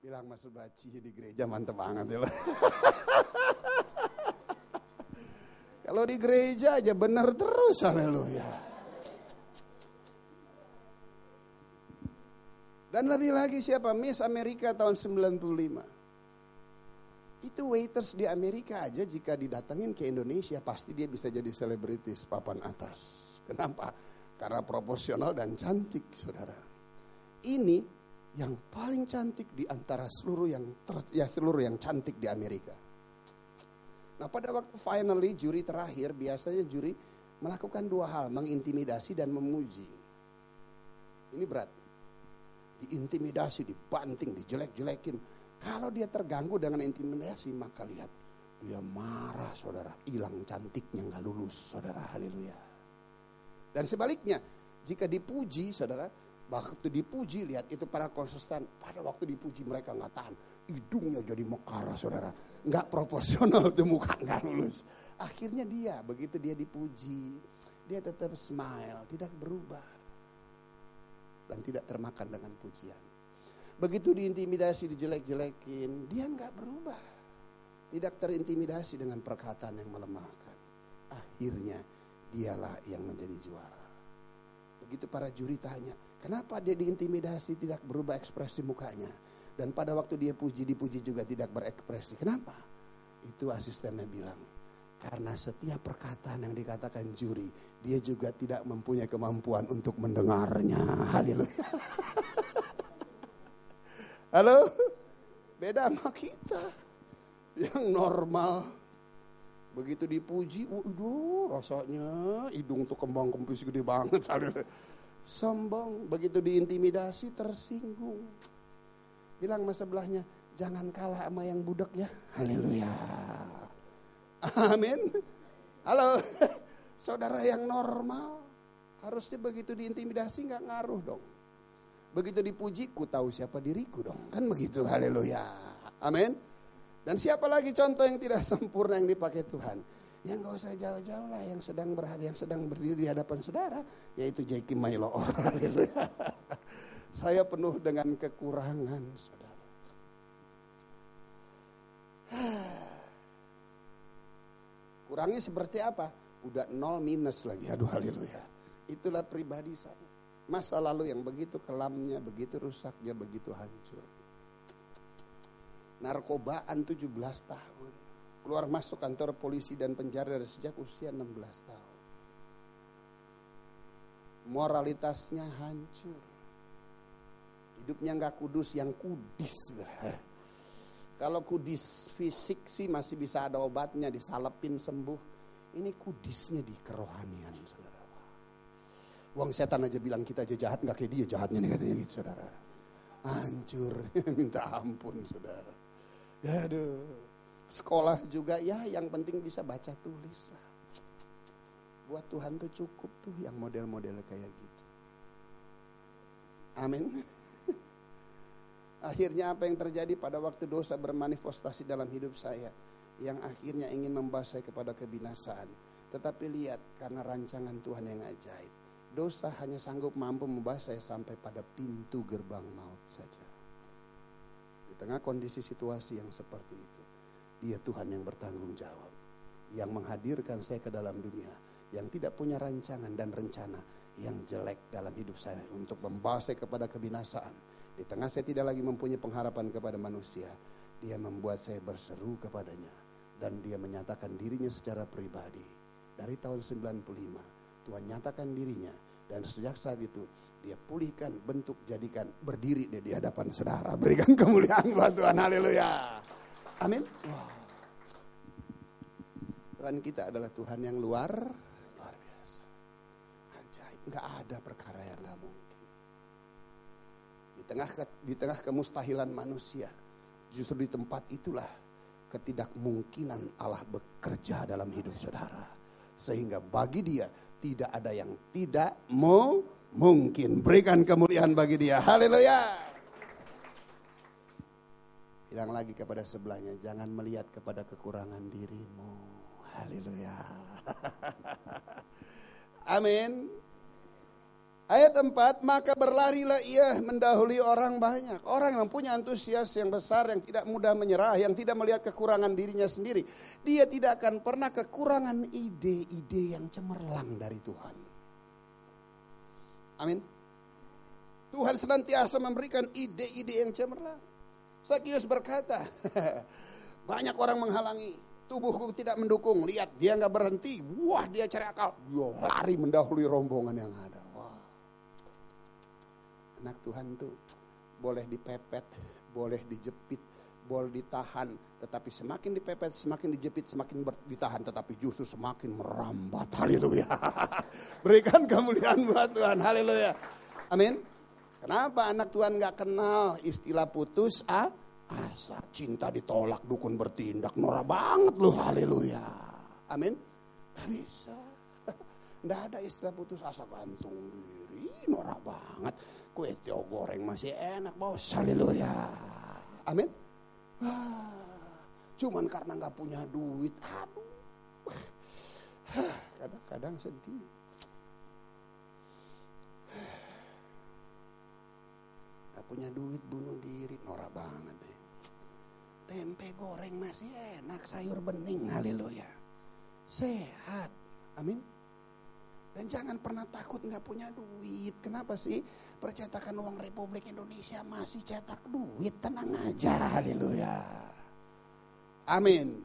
Bilang Mas Baci di gereja mantep banget ya. Kalau di gereja aja benar terus, haleluya. Dan lebih lagi siapa? Miss Amerika tahun 95. Itu waiters di Amerika aja jika didatengin ke Indonesia pasti dia bisa jadi selebritis papan atas. Kenapa? Karena proporsional dan cantik, saudara. Ini yang paling cantik di antara seluruh yang cantik di Amerika. Nah, pada waktu finally juri terakhir, biasanya juri melakukan dua hal, mengintimidasi dan memuji. Ini berat. Diintimidasi, dibanting, dijelek-jelekin. Kalau dia terganggu dengan intimidasi, maka lihat dia marah, saudara. Hilang cantiknya, nggak lulus, saudara. Haleluya. Dan sebaliknya, jika dipuji, saudara, waktu dipuji, lihat itu para konsisten, pada waktu dipuji mereka nggak tahan, hidungnya jadi mekar, saudara, nggak proporsional tuh muka, nggak lulus. Akhirnya begitu dia dipuji, dia tetap smile, tidak berubah dan tidak termakan dengan pujian. Begitu diintimidasi, dijelek-jelekin, dia nggak berubah, tidak terintimidasi dengan perkataan yang melemahkan. Akhirnya dialah yang menjadi juara. Begitu para juri tanya, kenapa dia diintimidasi tidak berubah ekspresi mukanya? Dan pada waktu dia dipuji juga tidak berekspresi. Kenapa? Itu asistennya bilang, karena setiap perkataan yang dikatakan juri, dia juga tidak mempunyai kemampuan untuk mendengarnya. Haleluya. Halo? Beda sama kita yang normal. Begitu dipuji, waduh rasanya hidung tuh kembang kempis gede banget. Sombong. Begitu diintimidasi tersinggung. Bilang sama sebelahnya, jangan kalah sama yang budak ya. Haleluya. Amin. Halo. Saudara yang normal, harusnya begitu diintimidasi gak ngaruh dong. Begitu dipuji, ku tahu siapa diriku dong. Kan begitu, haleluya. Amin. Dan siapa lagi contoh yang tidak sempurna yang dipakai Tuhan? Yang gak usah jauh-jauh lah, yang sedang berdiri di hadapan saudara, yaitu Jackie Mailoor. Saya penuh dengan kekurangan, saudara. Kurangnya seperti apa? Udah 0 minus lagi, aduh haleluya. Itulah pribadi saya. Masa lalu yang begitu kelamnya, begitu rusaknya, begitu hancur. Narkobaan 17 tahun. Keluar masuk kantor polisi dan penjara dari sejak usia 16 tahun. Moralitasnya hancur. Hidupnya gak kudus, yang kudis. Kalau kudis fisik sih masih bisa ada obatnya, disalepin sembuh. Ini kudisnya di kerohanian, saudara. Uang setan aja bilang kita aja jahat, gak kayak dia jahatnya nih katanya gitu, saudara. Hancur, minta ampun, saudara. Aduh, sekolah juga ya yang penting bisa baca tulis lah. Buat Tuhan tuh cukup tuh yang model-model kayak gitu. Amin. Akhirnya apa yang terjadi pada waktu dosa bermanifestasi dalam hidup saya, yang akhirnya ingin membawa saya kepada kebinasaan. Tetapi lihat, karena rancangan Tuhan yang ajaib, dosa hanya sanggup mampu membawa saya sampai pada pintu gerbang maut saja. Di tengah kondisi situasi yang seperti itu, Dia Tuhan yang bertanggung jawab, yang menghadirkan saya ke dalam dunia, yang tidak punya rancangan dan rencana yang jelek dalam hidup saya untuk membawa saya kepada kebinasaan. Di tengah saya tidak lagi mempunyai pengharapan kepada manusia, Dia membuat saya berseru kepadanya, dan Dia menyatakan dirinya secara pribadi. Dari tahun 95 Tuhan nyatakan dirinya, dan sejak saat itu Dia pulihkan, bentuk, jadikan, berdiri di hadapan saudara. Berikan kemuliaan buat Tuhan, haleluya. Amin. Wow. Tuhan kita adalah Tuhan yang luar biasa. Ajaib, gak ada perkara yang gak mungkin. Di tengah kemustahilan manusia, justru di tempat itulah ketidakmungkinan Allah bekerja dalam hidup saudara. Sehingga bagi Dia tidak ada yang tidak mungkin. Berikan kemuliaan bagi Dia. Haleluya. Bilang lagi kepada sebelahnya, jangan melihat kepada kekurangan dirimu. Haleluya. Amin. Ayat 4, maka berlarilah ia mendahului orang banyak. Orang yang punya antusias yang besar, yang tidak mudah menyerah, yang tidak melihat kekurangan dirinya sendiri. Dia tidak akan pernah kekurangan ide-ide yang cemerlang dari Tuhan. Amin. Tuhan senantiasa memberikan ide-ide yang cemerlang. Zakius berkata, banyak orang menghalangi, tubuhku tidak mendukung. Lihat, dia gak berhenti. Wah, dia cari akal. Lari mendahului rombongan yang ada. Anak Tuhan tuh boleh dipepet, boleh dijepit, boleh ditahan. Tetapi semakin dipepet, semakin dijepit, semakin ditahan. Tetapi justru semakin merambat. Haleluya. Berikan kemuliaan buat Tuhan. Haleluya. Amin. Kenapa anak Tuhan gak kenal istilah putus asa? Cinta ditolak, dukun bertindak. Norak banget loh. Haleluya. Amin. Gak bisa. Gak ada istilah putus asa, gantung diri. Norak banget. Kue tio goreng masih enak bos. Haleluya. Amin. Cuman karena gak punya duit. Aduh. Kadang-kadang sedih. Gak punya duit bunuh diri. Norak banget deh. Tempe goreng masih enak. Sayur bening. Haleluya. Sehat. Amin. Dan jangan pernah takut gak punya duit. Kenapa sih? Percetakan uang Republik Indonesia masih cetak duit. Tenang aja. Haleluya. Amin.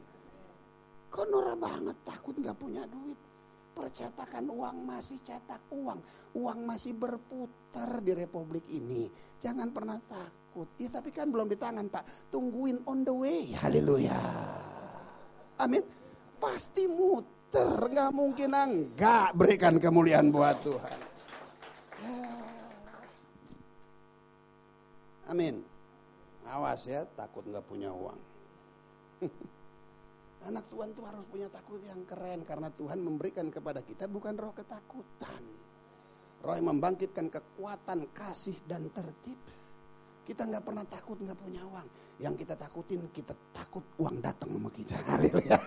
Kok norak banget takut gak punya duit? Percetakan uang masih cetak uang. Uang masih berputar di Republik ini. Jangan pernah takut. Ya tapi kan belum di tangan Pak. Tungguin on the way. Haleluya. Amin. Pasti muter. Gak mungkin enggak. Berikan kemuliaan buat Tuhan. Amin. Awas ya, takut gak punya uang. Anak Tuhan tuh harus punya takut yang keren. Karena Tuhan memberikan kepada kita bukan roh ketakutan. Roh yang membangkitkan kekuatan, kasih dan tertib. Kita gak pernah takut gak punya uang. Yang kita takutin, kita takut uang datang sama kita. Haleluya.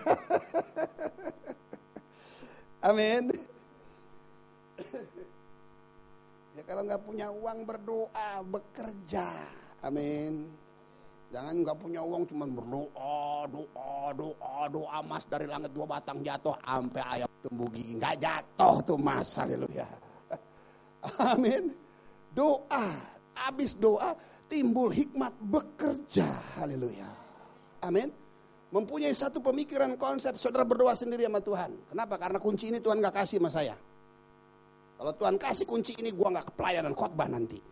Amin. Ya kalau gak punya uang berdoa, bekerja. Amin. Jangan gak punya uang cuman doa mas dari langit 2 batang jatuh sampai ayam tumbuh gigi. Gak jatuh tuh mas. Haleluya. Amin. Doa, habis doa timbul hikmat bekerja. Haleluya. Amin. Mempunyai satu pemikiran konsep, saudara berdoa sendiri sama Tuhan. Kenapa? Karena kunci ini Tuhan gak kasih sama saya. Kalau Tuhan kasih kunci ini, gua gak ke pelayanan khotbah nanti.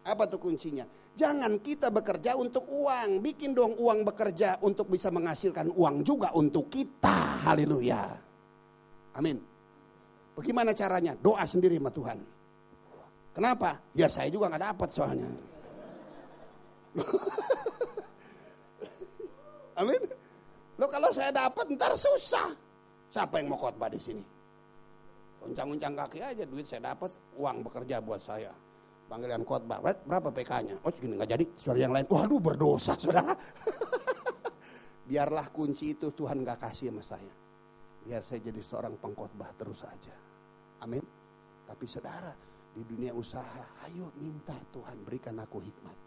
Apa tuh kuncinya? Jangan kita bekerja untuk uang. Bikin dong uang bekerja untuk bisa menghasilkan uang juga untuk kita. Haleluya. Amin. Bagaimana caranya? Doa sendiri sama Tuhan. Kenapa? Ya saya juga gak dapat soalnya. Amin. Lo kalau saya dapat ntar susah. Siapa yang mau khotbah di sini? Uncang-uncang kaki aja, duit saya dapat, uang bekerja buat saya. Panggilan khotbah, berapa PK-nya? Oh segini nggak jadi. Saudara yang lain, waduh berdosa saudara. Biarlah kunci itu Tuhan nggak kasih sama saya. Biar saya jadi seorang pengkhotbah terus saja. Amin. Tapi saudara, di dunia usaha, ayo minta Tuhan berikan aku hikmat.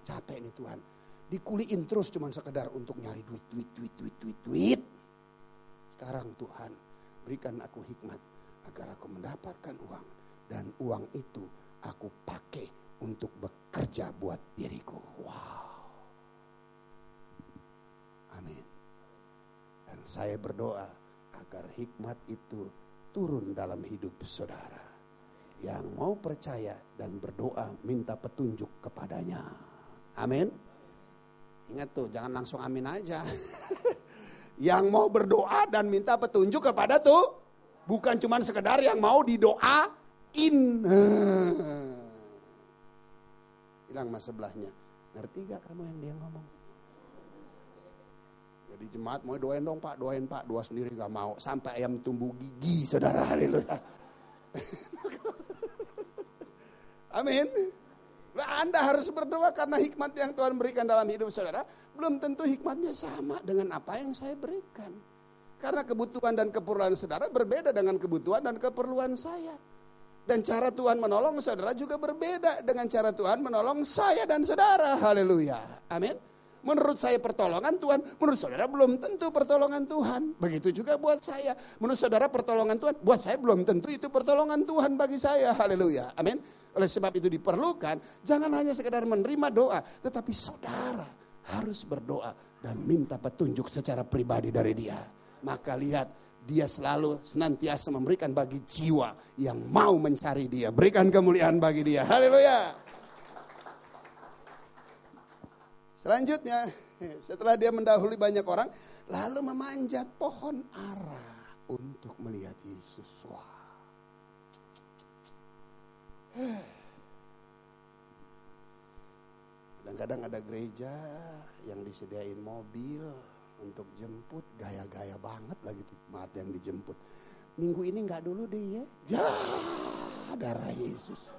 Capek nih Tuhan. Dikuliin terus cuman sekedar untuk nyari duit. Sekarang Tuhan berikan aku hikmat agar aku mendapatkan uang. Dan uang itu aku pakai untuk bekerja buat diriku. Wow. Amin. Dan saya berdoa agar hikmat itu turun dalam hidup saudara. Yang mau percaya dan berdoa minta petunjuk kepadanya. Amin. Ingat tuh, jangan langsung amin aja. Yang mau berdoa dan minta petunjuk kepada tuh, bukan cuma sekedar yang mau didoain. Bilang mas sebelahnya, ngerti gak kamu yang dia ngomong? Jadi jemaat mau doain dong pak, doa sendiri gak mau. Sampai ayam tumbuh gigi saudara, haleluya. Amin. Anda harus berdoa karena hikmat yang Tuhan berikan dalam hidup saudara belum tentu hikmatnya sama dengan apa yang saya berikan. Karena kebutuhan dan keperluan saudara berbeda dengan kebutuhan dan keperluan saya. Dan cara Tuhan menolong saudara juga berbeda dengan cara Tuhan menolong saya dan saudara. Haleluya. Amin. Menurut saya pertolongan Tuhan, menurut saudara belum tentu pertolongan Tuhan. Begitu juga buat saya. Menurut saudara pertolongan Tuhan, buat saya belum tentu itu pertolongan Tuhan bagi saya. Haleluya. Amin. Oleh sebab itu diperlukan, jangan hanya sekedar menerima doa, tetapi saudara harus berdoa dan minta petunjuk secara pribadi dari Dia. Maka lihat, Dia selalu senantiasa memberikan bagi jiwa yang mau mencari Dia. Berikan kemuliaan bagi Dia. Haleluya. Selanjutnya, setelah dia mendahului banyak orang, lalu memanjat pohon ara untuk melihat Yesus. Wah. Kadang-kadang ada gereja yang disediain mobil untuk jemput, gaya-gaya banget lagi tuh jemaat yang dijemput. Minggu ini enggak dulu deh ya. Ya, darah Yesus.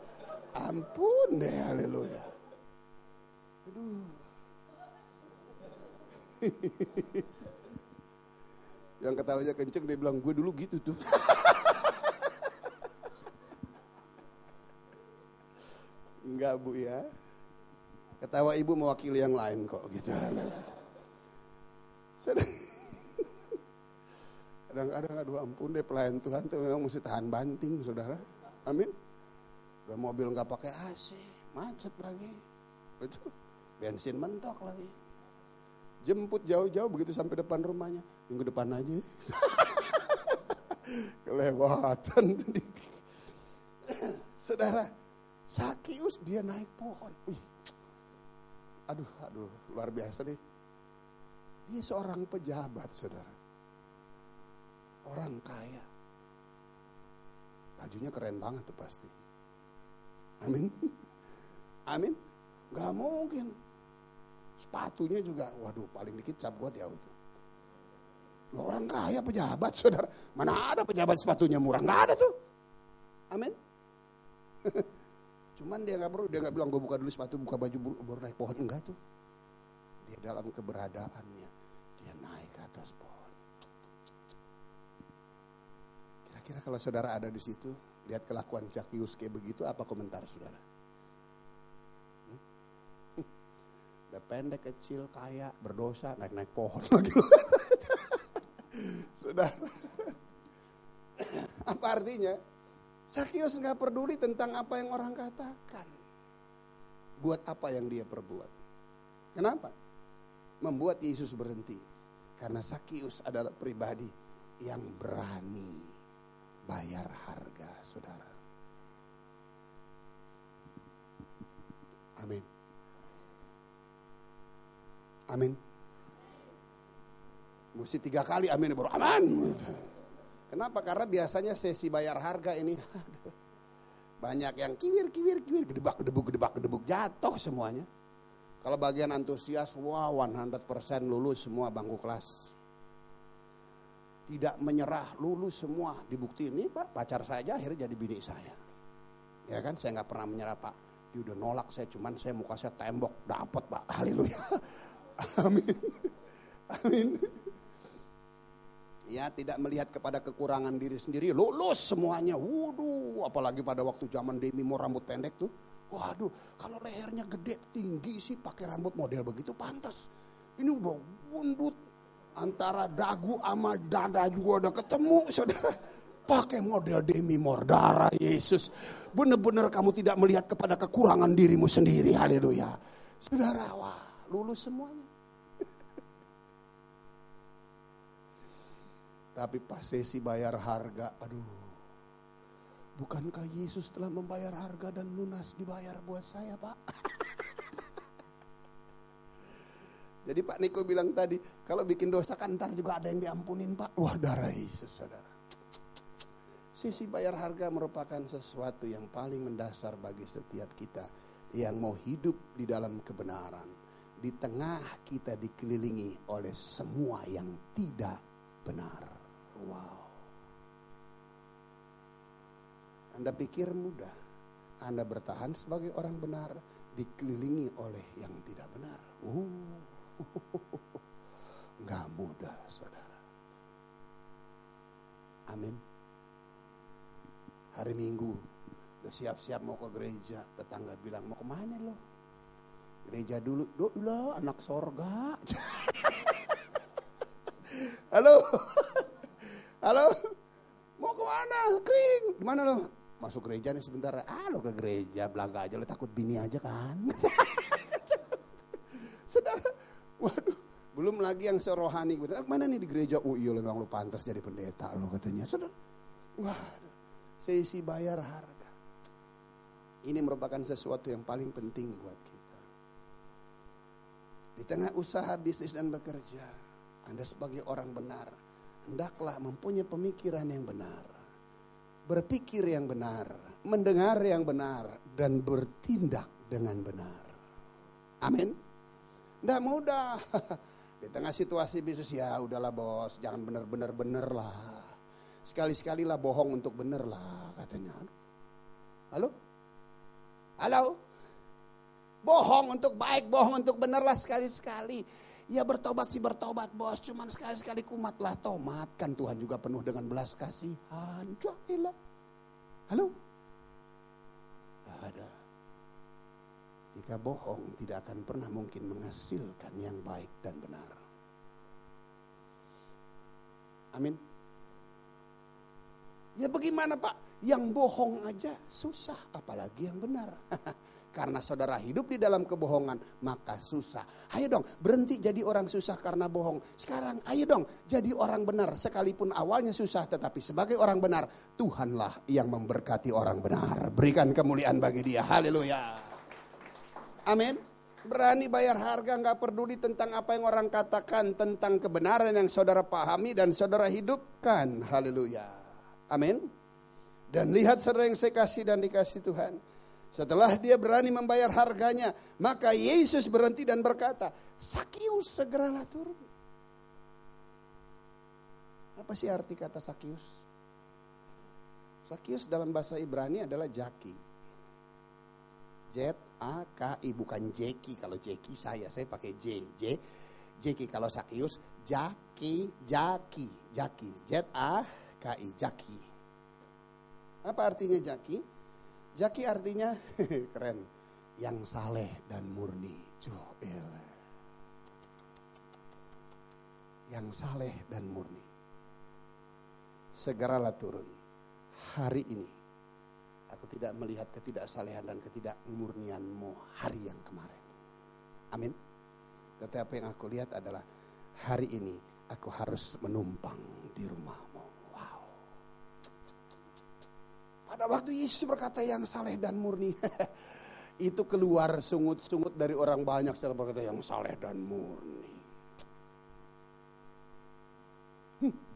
Ampun deh, haleluya. Aduh. Yang ketawanya kenceng, dia bilang gue dulu gitu tuh. Enggak bu ya. Ketawa ibu mewakili yang lain kok gitu. Kadang-kadang aduh ampun deh, pelayan Tuhan tuh memang mesti tahan banting saudara. Amin. Udah mobil gak pakai AC, macet lagi. Betul. Bensin mentok lagi. Jemput jauh-jauh begitu sampai depan rumahnya. Minggu depan aja. Kelewatan tadi. Saudara, Sakius dia naik pohon. Wih. Aduh, luar biasa deh. Dia seorang pejabat, saudara. Orang kaya. Bajunya keren banget tuh pasti. Amin. Amin. Gak mungkin. Sepatunya juga, waduh paling dikit cap got ya itu. Loh, orang kaya pejabat saudara. Mana ada pejabat sepatunya murah, nggak ada tuh. Amin. Cuman dia nggak perlu, dia nggak bilang gue buka dulu sepatu, buka baju baru naik pohon, enggak tuh. Dia dalam keberadaannya, dia naik ke atas pohon. Kira-kira kalau saudara ada di situ, lihat kelakuan Sakius kayak begitu, apa komentar saudara? Udah pendek, kecil, kaya, berdosa, naik-naik pohon lagi. Saudara. Apa artinya? Sakius gak peduli tentang apa yang orang katakan. Buat apa yang dia perbuat. Kenapa? Membuat Yesus berhenti. Karena Sakius adalah pribadi yang berani bayar harga, saudara. Amin. Amin. Mesti 3 kali amin baru aman. Kenapa? Karena biasanya sesi bayar harga ini banyak yang kiwir, gedebak, jatuh semuanya. Kalau bagian antusias, wah 100% lulus semua bangku kelas. Tidak menyerah, lulus semua. Dibuktiin nih Pak, pacar saya aja akhirnya jadi bini saya. Ya kan, saya gak pernah menyerah Pak. Dia udah nolak saya, cuman saya muka saya tembok, dapat Pak. Haleluya. Amin. Amin. Ya, tidak melihat kepada kekurangan diri sendiri, lulus semuanya. Waduh, apalagi pada waktu zaman Demi Moore rambut pendek tuh. Waduh, kalau lehernya gede tinggi sih pakai rambut model begitu pantas. Ini udah bundut, antara dagu sama dada juga udah ketemu, saudara. Pakai model Demi Moore, darah Yesus. Benar-benar kamu tidak melihat kepada kekurangan dirimu sendiri. Haleluya. Saudara, wah, lulus semuanya. Tapi pas sesi bayar harga, aduh. Bukankah Yesus telah membayar harga dan lunas dibayar buat saya, Pak? Jadi Pak Niko bilang tadi, kalau bikin dosa kan ntar juga ada yang diampunin, Pak. Wah, darah Yesus, saudara. Sesi bayar harga merupakan sesuatu yang paling mendasar bagi setiap kita yang mau hidup di dalam kebenaran. Di tengah kita dikelilingi oleh semua yang tidak benar. Wow. Anda pikir mudah? Anda bertahan sebagai orang benar dikelilingi oleh yang tidak benar. Gak mudah, saudara. Amin. Hari Minggu udah siap-siap mau ke gereja, tetangga bilang, mau kemana lo? Gereja dulu. Loh, anak sorga. Halo. Halo. Mau kemana? Kring. Dimana lo? Masuk gereja nih sebentar. Lo ke gereja, belaga aja, lo takut bini aja kan. Saudara, waduh. Belum lagi yang serohani. Mana nih di gereja? Oh iya, memang lo pantas jadi pendeta lo katanya. Saudara, waduh. Sesi bayar harga. Ini merupakan sesuatu yang paling penting buat kita. Di tengah usaha, bisnis, dan bekerja, Anda sebagai orang benar, hendaklah mempunyai pemikiran yang benar, berpikir yang benar, mendengar yang benar, dan bertindak dengan benar. Amin. Nggak mudah. Di tengah situasi bisnis, ya udahlah bos, jangan bener-bener lah. Sekali-sekali lah bohong untuk bener lah katanya. Halo? Halo? Bohong untuk baik, bohong untuk bener lah sekali-sekali. Ya bertobat sih bertobat bos, cuman sekali-sekali kumat lah. Tomat kan Tuhan juga penuh dengan belas kasihan. Cuakilah. Halo? Tidak ada. Jika bohong tidak akan pernah mungkin menghasilkan yang baik dan benar. Amin. Ya bagaimana Pak? Yang bohong aja susah, apalagi yang benar. Karena saudara hidup di dalam kebohongan, maka susah. Ayo dong, berhenti jadi orang susah karena bohong. Sekarang ayo dong, jadi orang benar. Sekalipun awalnya susah, tetapi sebagai orang benar, Tuhanlah yang memberkati orang benar. Berikan kemuliaan bagi dia. Haleluya. Amin. Berani bayar harga, gak peduli tentang apa yang orang katakan, tentang kebenaran yang saudara pahami dan saudara hidupkan. Haleluya. Amin. Dan lihat saudara yang saya kasih dan dikasih Tuhan. Setelah dia berani membayar harganya, maka Yesus berhenti dan berkata, Sakius segeralah turun. Apa sih arti kata Sakius? Sakius dalam bahasa Ibrani adalah jaki. Z-A-K-I, bukan Jeki. Kalau Jeki saya pakai Jeki. Kalau Sakius jaki. Z-A-K-I, jaki. Apa artinya jaki? Jaki artinya keren, yang saleh dan murni. Yang saleh dan murni. Segeralah turun. Hari ini aku tidak melihat ketidaksalehan dan ketidakmurnianmu hari yang kemarin. Amin. Tetapi yang aku lihat adalah hari ini aku harus menumpang di rumahmu. Wow. Pada waktu Yesus berkata yang saleh dan murni, itu keluar sungut-sungut dari orang banyak setelah berkata yang saleh dan murni.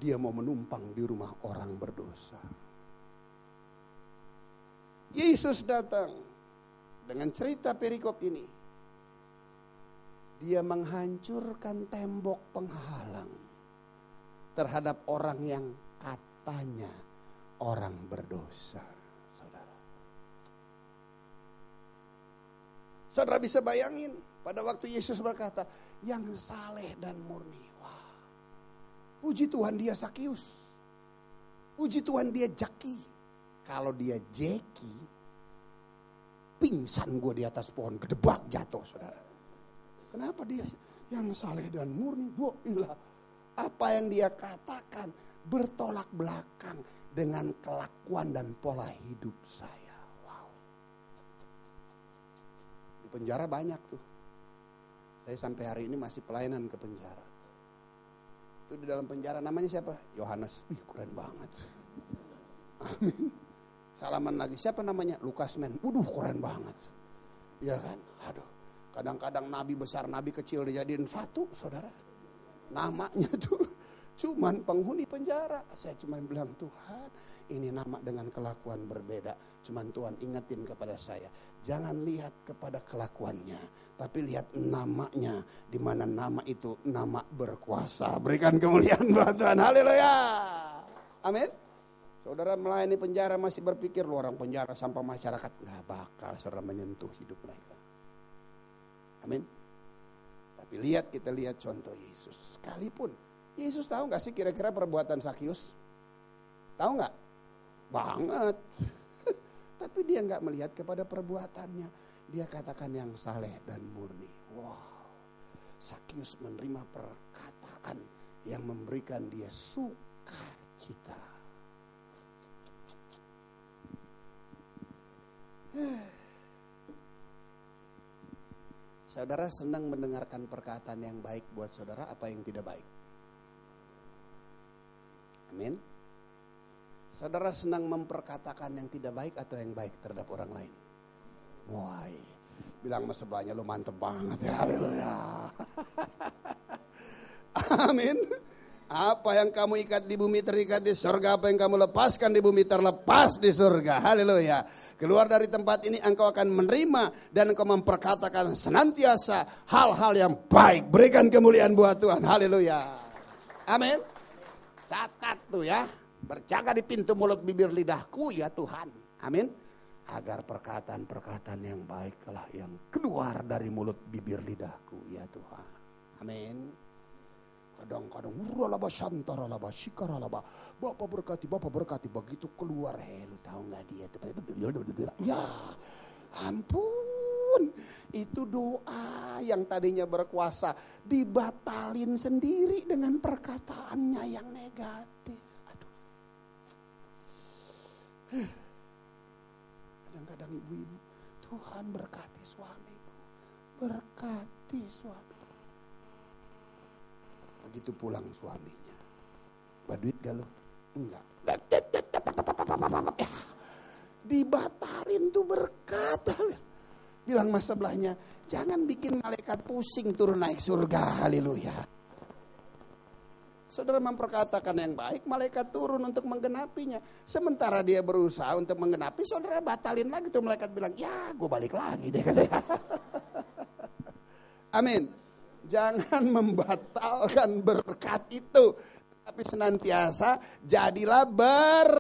Dia mau menumpang di rumah orang berdosa. Yesus datang dengan cerita perikop ini. Dia menghancurkan tembok penghalang terhadap orang yang katanya orang berdosa, saudara. Saudara bisa bayangin pada waktu Yesus berkata, yang saleh dan murni. Wah, puji Tuhan dia Sakius. Puji Tuhan dia jaki. Kalau dia jeki, pingsan gue di atas pohon, gedebak jatuh, saudara. Kenapa dia yang saleh dan murni? Apa yang dia katakan bertolak belakang dengan kelakuan dan pola hidup saya. Wow. Di penjara banyak tuh. Saya sampai hari ini masih pelayanan ke penjara. Itu di dalam penjara namanya siapa? Yohanes. Keren banget. Amin. Salaman lagi, siapa namanya? Lukas men. Keren banget. Iya kan? Aduh. Kadang-kadang nabi besar, nabi kecil dijadiin satu, saudara. Namanya tuh cuman penghuni penjara. Saya cuman bilang, Tuhan, ini nama dengan kelakuan berbeda. Cuman Tuhan ingetin kepada saya, jangan lihat kepada kelakuannya, tapi lihat namanya, di mana nama itu nama berkuasa. Berikan kemuliaan buat Tuhan. Haleluya. Amin. Saudara melayani penjara masih berpikir lu orang penjara sampah masyarakat. Gak bakal saudara menyentuh hidup mereka. Amin. Tapi kita lihat contoh Yesus. Sekalipun Yesus tahu gak sih kira-kira perbuatan Sakius? Tahu nggak? Banget. Tapi dia nggak melihat kepada perbuatannya. Dia katakan yang saleh dan murni. Wow. Sakius menerima perkataan yang memberikan dia sukacita. Saudara senang mendengarkan perkataan yang baik buat saudara, apa yang tidak baik? Amin. Saudara senang memperkatakan yang tidak baik atau yang baik terhadap orang lain? Wah, bilang sama sebelahnya, lu mantep banget ya, haleluya. Amin. Apa yang kamu ikat di bumi terikat di surga, apa yang kamu lepaskan di bumi terlepas di surga, haleluya. Keluar dari tempat ini engkau akan menerima dan engkau memperkatakan senantiasa hal-hal yang baik. Berikan kemuliaan buat Tuhan, haleluya. Amin. Catat tuh ya, berjaga di pintu mulut bibir lidahku ya Tuhan, amin. Agar perkataan-perkataan yang baiklah yang keluar dari mulut bibir lidahku ya Tuhan, amin. Kadang-kadang Bapak berkati, begitu keluar, lu tahu nggak dia tuh, ya ampun, itu doa yang tadinya berkuasa dibatalin sendiri dengan perkataannya yang negatif. Aduh. Kadang-kadang ibu-ibu, Tuhan berkati suamiku, berkati suamiku. Begitu pulang suaminya, baduit gak lo? Enggak. Dibatalin tuh berkat. Bilang mas sebelahnya, jangan bikin malaikat pusing turun naik surga, haleluya. Saudara memperkatakan yang baik, malaikat turun untuk menggenapinya. Sementara dia berusaha untuk menggenapi, saudara batalin lagi tuh, malaikat bilang, ya gue balik lagi deh katanya. Amin. Jangan membatalkan berkat itu, tapi senantiasa jadilah